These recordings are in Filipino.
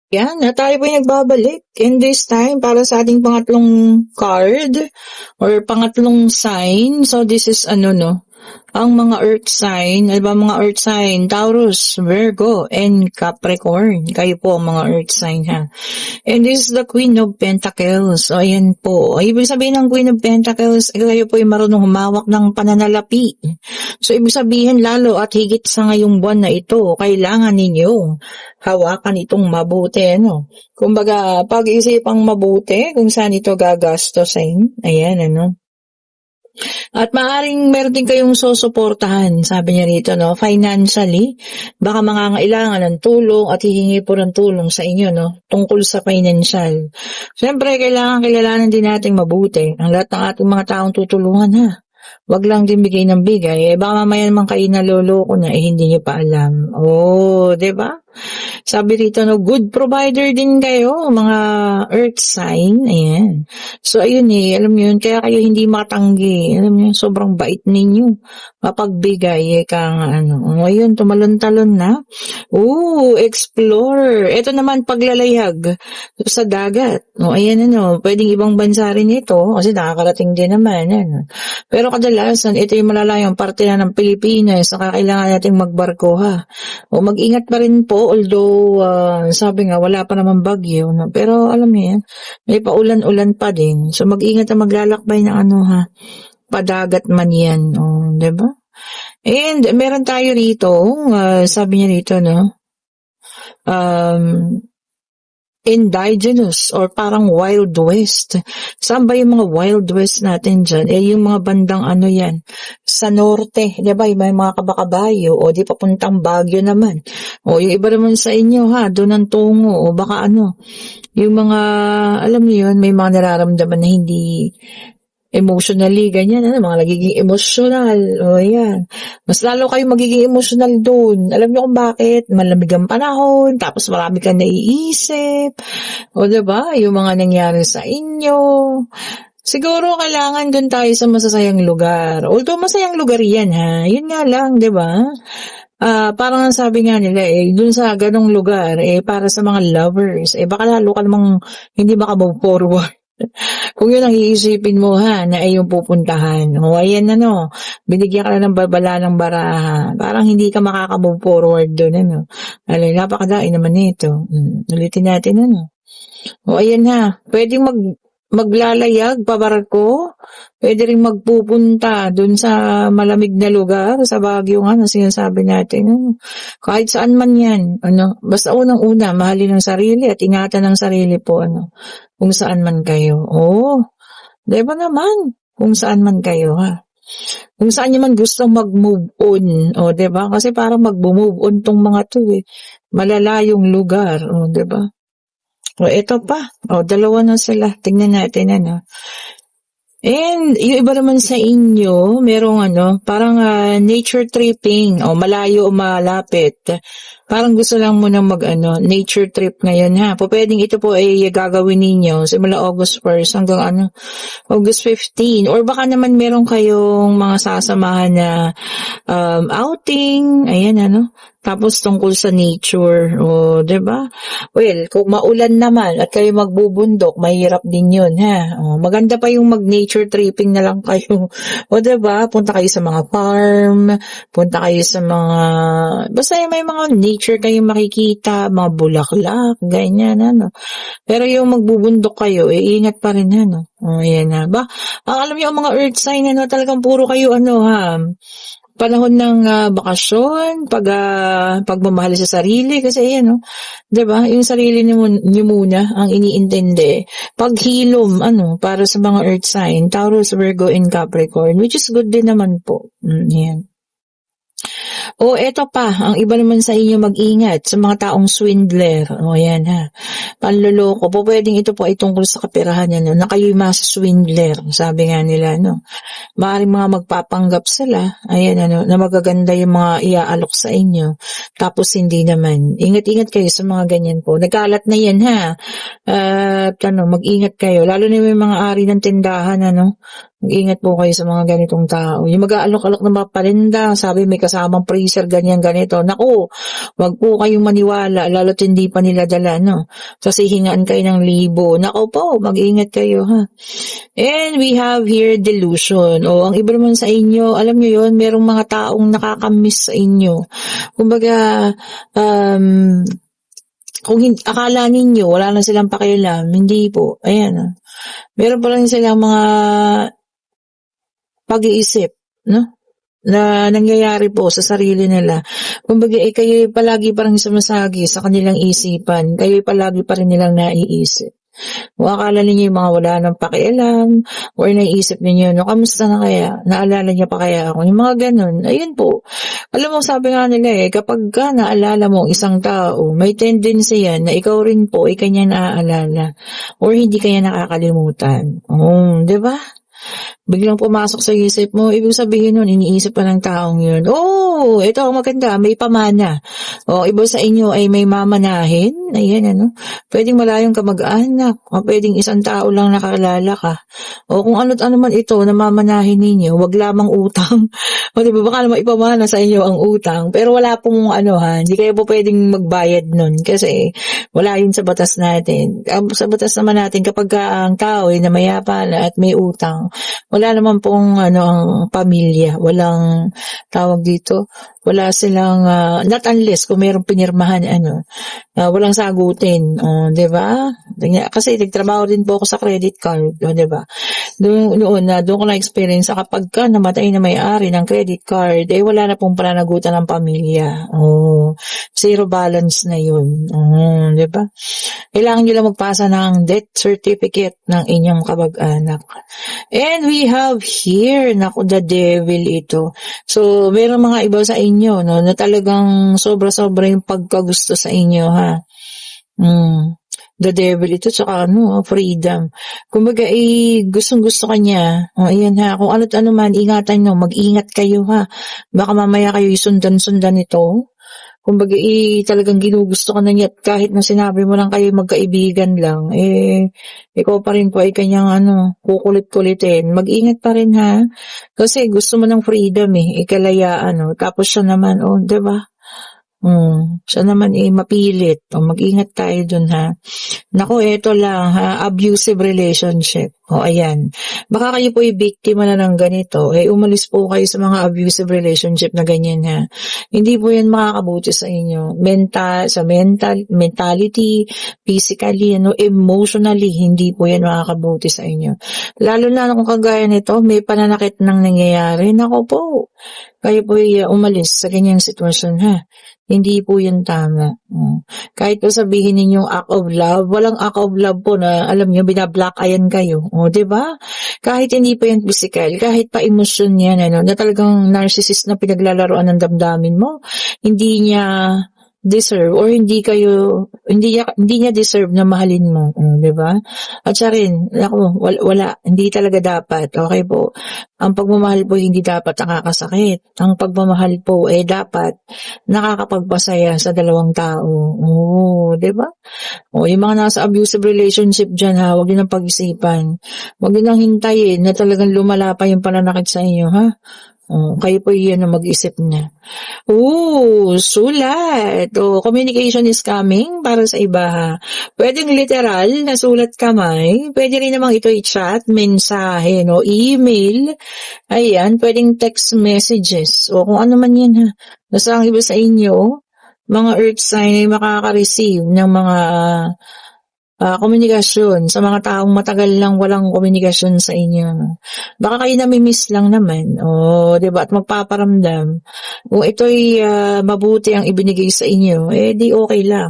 Yan, na tayo po yung nagbabalik. And this time, para sa ating pangatlong card or pangatlong sign. So, this is ano, no? Ang mga earth sign, ano ba mga earth sign? Taurus, Virgo, and Capricorn. Kayo po ang mga earth sign, ha? And this is the Queen of Pentacles. O, ayan po. Ibig sabihin ng Queen of Pentacles, kayo po ay marunong humawak ng pananalapi. So, ibig sabihin lalo at higit sa ngayong buwan na ito, kailangan ninyo hawakan itong mabuti, ano. Kumbaga, pag-isipang mabuti kung saan ito gagastosin. Ayan, ano. At maaring meron din kayong susuportahan, sabi niya rito, no, financially. Baka mangangailangan ng tulong at hihingi po ng tulong sa inyo, no, tungkol sa financial. Siyempre, kailangan kilalanan din natin mabuti ang lahat ng ating mga taong tutulungan, ha. Wag lang din bigay ng bigay. Baka mamaya naman kayo naloloko na, hindi niyo pa alam. Oh, 'di ba? Sabi rito, no, good provider din kayo, mga earth sign. Ayan. So, ayun alam mo yun, kaya kayo hindi matanggi. Alam mo yun, sobrang bait ninyo. Mapagbigay, ka ano. Ngayon, tumalon-talon na. Explore. Ito naman, paglalayag sa dagat. Ayan, pwedeng ibang bansa rin ito, kasi nakakarating din naman. Ano. Pero kadalasan, ito yung malalayong parte na ng Pilipinas, saka kailangan nating magbarko, ha. Mag-ingat pa rin po, although sabi nga wala pa naman bagyo, no? Pero alam niyo yan, may paulan-ulan pa din. So mag-ingat na maglalakbay ng ha, padagat man yan, 'di ba? And meron tayo rito, sabi niya rito, no? Indigenous or parang Wild West. Saan ba yung mga Wild West natin dyan? Yung mga bandang yan, sa norte, di ba? Yung may mga kabakabayo o di papuntang Baguio naman. O yung iba naman sa inyo, ha, doon ang tungo o baka yung mga, alam niyo yun, may mga nararamdaman na hindi emotionally, ganyan, mga nagiging emotional, yan. Mas lalo kayo magiging emotional dun. Alam niyo kung bakit? Malamig ang panahon, tapos marami kang naiisip, diba? Yung mga nangyari sa inyo. Siguro kailangan dun tayo sa masasayang lugar. Although masayang lugar yan, ha? Yun nga lang, diba? Parang ang sabi nga nila, dun sa ganong lugar, para sa mga lovers, baka lalo ka namang hindi maka-move forward. Kung yun ang iisipin mo, ha, na ay yung pupuntahan. Ayan binigyan ka na ng babala ng baraha. Parang hindi ka makaka-move forward doon, napakadaing naman nito. Ulitin natin, ayan ha, pwedeng maglalayag pabarko, pwede rin magpupunta dun sa malamig na lugar, sa Baguio nga na sinasabi natin. Kahit saan man yan, basta unang-una, mahalin ang sarili at ingatan ang sarili po, kung saan man kayo. Diba naman? Kung saan man kayo, ha? Kung saan nyo man gustong mag-move on, diba? Kasi parang mag-move on tong mga to, malalayong lugar, diba? Ito pa. Dalawa na sila. Tingnan natin, And yung iba naman sa inyo, merong parang nature tripping, malayo o malapit. Parang gusto lang muna nature trip ngayon, ha. Pwedeng ito po ay gagawin ninyo simula August 1st hanggang August 15. Or baka naman meron kayong mga sasamahan na outing, ayan tapos tungkol sa nature, diba? Well, kung maulan naman at kayo magbubundok, mahirap din yun, ha? Maganda pa yung mag-nature tripping na lang kayo. Diba? Punta kayo sa mga farm, punta kayo sa mga, basta may mga nature kayong makikita, mga bulaklak, ganyan, Pero yung magbubundok kayo, ingat pa rin, ayan na. Alam niyo, ang mga earth sign, talagang puro kayo, ha? Panahon ng bakasyon, pagmamahal sa sarili, kasi ayan, diba? Yung sarili niyo muna ang iniintindi. Paghilom, para sa mga earth sign, Taurus, Virgo, and Capricorn, which is good din naman po. Yan. Eto pa, ang iba naman sa inyo mag-ingat sa mga taong swindler. Ayan ha. Panloloko. Pwedeng ito po ay tungkol sa kapirahan na kayo'y mas swindler. Sabi nga nila, Maaaring mga magpapanggap sila, ayan na magaganda yung mga iaalok sa inyo. Tapos hindi naman. Ingat-ingat kayo sa mga ganyan po. Nagkalat na yan, ha. Mag-ingat kayo. Lalo na yung mga ari ng tindahan, Mag-ingat po kayo sa mga ganitong tao. Yung mag-aalok-alok ng mga paninda, sabi may kasamang freezer, ganyan, ganito. Naku, wag po kayong maniwala, lalo't hindi pa nila dala, no? Kasi hingaan kayo ng libo. Naku po, mag-ingat kayo, ha? And we have here delusion. O, ang iba naman sa inyo, alam nyo yun, merong mga taong nakakamiss sa inyo. Kumbaga, kung akala ninyo, wala na silang pakialam, hindi po. Ayan, meron pa lang silang mga pag-iisip, no? Na nangyayari po sa sarili nila. Kumbaga, kayo palagi parang sumasagi sa kanilang isipan. Kayo palagi pa rin nilang naiisip. Kung akala ninyo yung mga wala nang pakialam, or naiisip ninyo, no, kamusta na kaya? Naalala niya pa kaya ako? Yung mga ganun, ayun po. Alam mo, sabi nga nila kapag ka naalala mo isang tao, may tendency yan na ikaw rin po ay kanya naaalala, or hindi kanya nakakalimutan. Oh, di ba? Biglang pumasok sa isip mo, ibig sabihin nun, iniisip pa ng taong yun. Oh, ito maganda, may pamana. O, iba sa inyo ay may mamanahin. Ayan, ano. Pwedeng malayong kamag-anak. O, pwedeng isang tao lang nakalala ka. O, kung ano't ano man ito na mamanahin ninyo, wag lamang utang. O, diba, baka naman ipamana sa inyo ang utang. Pero wala pong hindi kayo po pwedeng magbayad nun. Kasi, wala yun sa batas natin. Sa batas naman natin, kapag ang tao ay namayapa na at may utang, wala naman pong ang pamilya, walang tawag dito, wala silang not unless kung mayroong pinirmahan walang sagutin, 'di ba? Kasi nagtrabaho din po ako sa credit card, 'di ba? Doon ko na experience kapag ka namatay na may-ari ng credit card, wala na pong pananagutan ng pamilya. Zero balance na 'yun. 'Di ba? Kailangan niyo lang magpasa ng death certificate ng inyong kamag-anak. And we have here, naku, the devil ito. So, meron mga iba sa inyo, no, na talagang sobra-sobra yung pagkagusto sa inyo, ha. The devil ito, tsaka freedom. Kumbaga, gustong-gusto ka niya. Ayan ha, kung ano't ano man, ingatan nyo, mag-ingat kayo ha. Baka mamaya kayo isundan-sundan ito. Kumbaga, talagang ginugusto ka na niya at kahit na sinabi mo lang kayo magkaibigan lang, ikaw pa rin po ay kanyang kukulit-kulitin. Mag-ingat pa rin ha. Kasi gusto mo ng freedom kalayaan. Tapos siya naman, diba? Siya naman mapilit. Mag-ingat tayo dun ha. Naku, eto lang ha, abusive relationship. Ayan. Baka kayo po biktima na ng ganito. Umalis po kayo sa mga abusive relationship na ganyan ha. Hindi po yan makakabuti sa inyo. Mentality, physically, emotionally, hindi po yan makakabuti sa inyo. Lalo na kung kagaya nito, may pananakit nang nangyayari. Naku po, kayo po umalis sa ganyang sitwasyon ha. Hindi po yun tama. Kahit po sabihin ninyong act of love, walang act of love po na, alam niyo, binablock ayan kayo. Diba? Kahit hindi po yan physical, kahit pa emosyon yan, na talagang narcissist na pinaglalaroan ng damdamin mo, hindi niya deserve or hindi niya deserve na mahalin mo, 'di ba? At siya rin, wala, hindi talaga dapat. Okay po. Ang pagmamahal po hindi dapat nakakasakit. Ang pagmamahal po dapat nakakapagpasaya sa dalawang tao. 'di ba? Yung mga nasa abusive relationship diyan ha, wag niyo nang pag-isipan. Wag niyo nang hintayin na talagang lumala pa yung pananakit sa inyo, ha? Kayo po yan na mag-isip na. Sulat. Communication is coming para sa iba ha. Pwedeng literal na sulat kamay. Pwede rin namang ito i-chat, mensahe, email. Ayan, pwedeng text messages. Kung ano man yan ha. Nasa ang iba sa inyo, mga earth sign ay makaka-receive ng mga komunikasyon sa mga taong matagal lang walang komunikasyon sa inyo. Baka kayo namimiss lang naman. Diba? At magpaparamdam. Kung ito'y mabuti ang ibinigay sa inyo, di okay lang.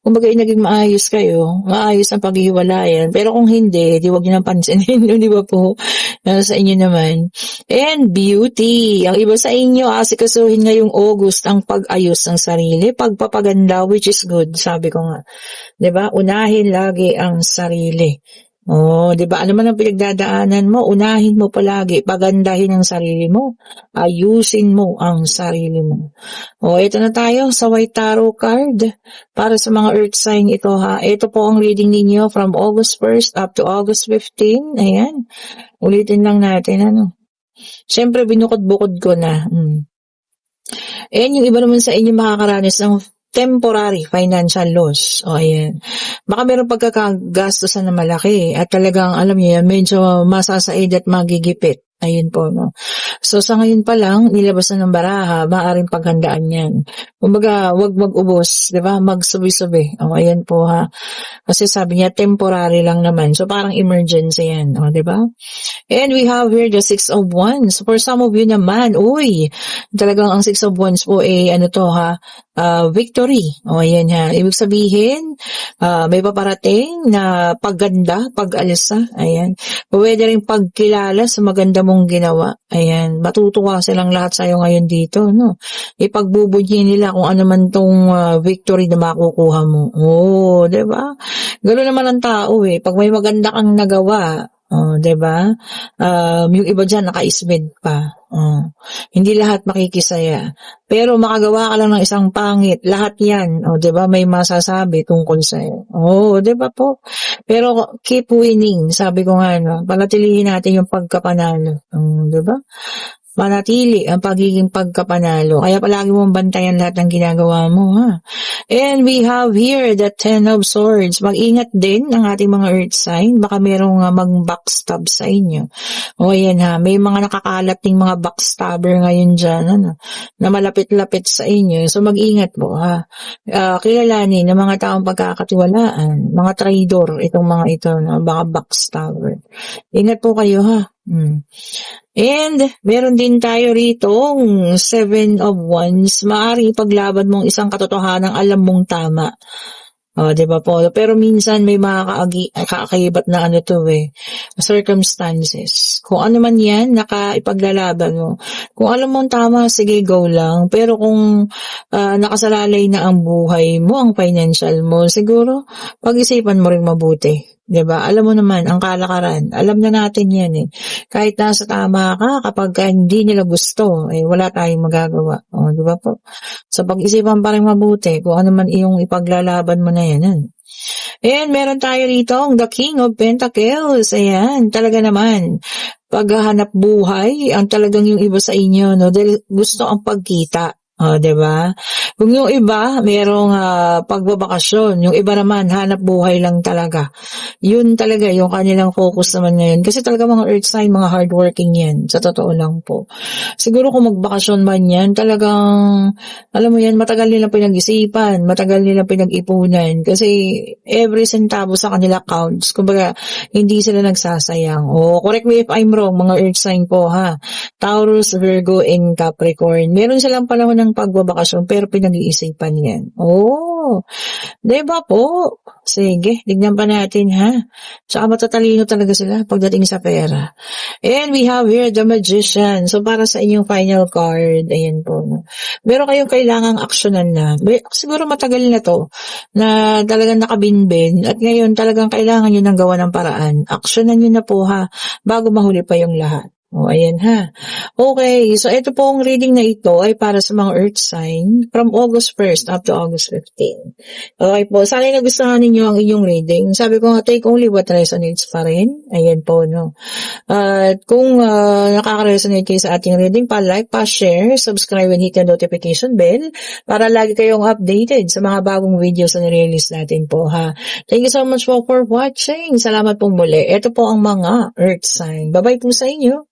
Kung naging maayos kayo, maayos ang paghiwalayan. Pero kung hindi, di wag nyo nang pansinin. Di ba po? Sa inyo naman. And beauty. Ang iba sa inyo, asikasuhin ngayong August ang pag-ayos ng sarili, pagpapaganda, which is good, sabi ko nga. Diba? Unahin lagi ang sarili. Oh, 'di ba? Ano man ang pinagdadaanan mo, unahin mo palagi, pagandahin ang sarili mo, ayusin mo ang sarili mo. Oh, ito na tayo sa White Tarot card para sa mga earth sign ito ha. Ito po ang reading ninyo from August 1st up to August 15. Ayan. Ulitin lang natin ano. Siyempre binukod-bukod ko na. Ayan, yung iba naman sa inyo makakaranas ng temporary financial loss. O, ayan. Baka meron pagkakagastusan na malaki at talagang, alam niyo yan, medyo masasaid at magigipit. Ayun po, no. So, sa ngayon pa lang, nilabas na ng baraha, maaaring paghandaan yan. Kumbaga, wag mag-ubos, di ba? Magsubi-subi. O, ayan po, ha. Kasi sabi niya, temporary lang naman. So, parang emergency yan. O, di ba? And we have here the Six of Wands. For some of you naman, uy, talagang ang Six of Wands po ano to ha, victory. O ayan ha, ibig sabihin, may paparating na pagganda, pag-alisa, ayan. Pwede rin pagkilala sa maganda mong ginawa, ayan. Matutuwa silang lahat sa'yo ngayon dito, no. Ipagbubunyi nila kung ano man tong victory na makukuha mo. Oh, di ba? Gano'n naman ang tao pag may maganda kang nagawa, oh, 'di ba? Yung iba diyan naka-ismed pa. Oh. Hindi lahat makikisaya. Pero makagawa ka lang ng isang pangit, lahat 'yan, oh, 'di ba? May masasabi tungkol sa iyo. Oh, 'di ba po? Pero keep winning, sabi ko nga no. Panatilihin natin yung pagkapanalo. 'Di ba? Manatili ang pagiging pagkapanalo. Kaya palagi mong bantayan lahat ng ginagawa mo, ha? And we have here the Ten of Swords. Mag-ingat din ang ating mga earth sign. Baka merong mag-backstab sa inyo. O ayan ha, may mga nakakalat ng mga backstabber ngayon dyan, ano, na malapit-lapit sa inyo. So mag-ingat po ha. Kilalanin ng mga taong pagkakatiwalaan, mga traidor, itong mga ito, na mga backstabber. Ingat po kayo ha. And meron din tayo rito Seven of Wands. Maaari ipaglaban mong isang katotohanan alam mong tama. Di ba po? Pero minsan may mga kakaibat na circumstances. Kung ano man yan, nakaipaglalaban mo. Kung alam mong tama, sige, go lang. Pero kung nakasalalay na ang buhay mo, ang financial mo, siguro, pag-isipan mo rin mabuti. 'Di ba? Alam mo naman, ang kalakaran, alam na natin yan Kahit nasa tama ka, kapag hindi nila gusto, wala tayong magagawa. 'Di ba po? So, pag-isipan pa rin mabuti kung ano man iyong ipaglalaban mo na yan. Ayan, meron tayo rito ang The King of Pentacles. Ayan, talaga naman. Paghahanap buhay, ang talagang yung iba sa inyo, no? Dahil gusto ang pagkita. 'Di ba? Kung yung iba, merong pagbabakasyon. Yung iba naman, hanap buhay lang talaga. Yun talaga, yung kanilang focus naman ngayon. Kasi talaga mga earth sign, mga hardworking yan. Sa totoo lang po. Siguro kung magbakasyon man yan, talagang, alam mo yan, matagal nilang pinag-isipan, matagal nilang pinag-ipunan. Kasi every centavo sa kanila counts. Kumbaga, hindi sila nagsasayang. Correct me if I'm wrong, mga earth sign po ha. Taurus, Virgo, and Capricorn. Meron silang panahon ng pagbabakasyon pero pinag-iisipan yan. Diba po? Sige, tignan pa natin ha. Tsaka matatalino talaga sila pagdating sa pera. And we have here the Magician. So para sa inyong final card, ayan po. Meron kayong kailangang aksyonan na. Siguro matagal na to na talagang nakabinbin at ngayon talagang kailangan nyo ng gawa ng paraan. Aksyonan nyo na po ha bago mahuli pa yung lahat. Ayan ha. Okay, so ito pong reading na ito ay para sa mga earth sign from August 1st up to August 15. Okay po, sana nagustuhan ninyo ang inyong reading. Sabi ko nga, take only what resonates pa rin. Ayan po, no. At kung nakaka-resonate kayo sa ating reading, pa-like, pa-share, subscribe and hit the notification bell para lagi kayong updated sa mga bagong videos na nire-release natin po ha. Thank you so much for watching. Salamat pong muli. Ito po ang mga earth sign. Bye-bye po sa inyo.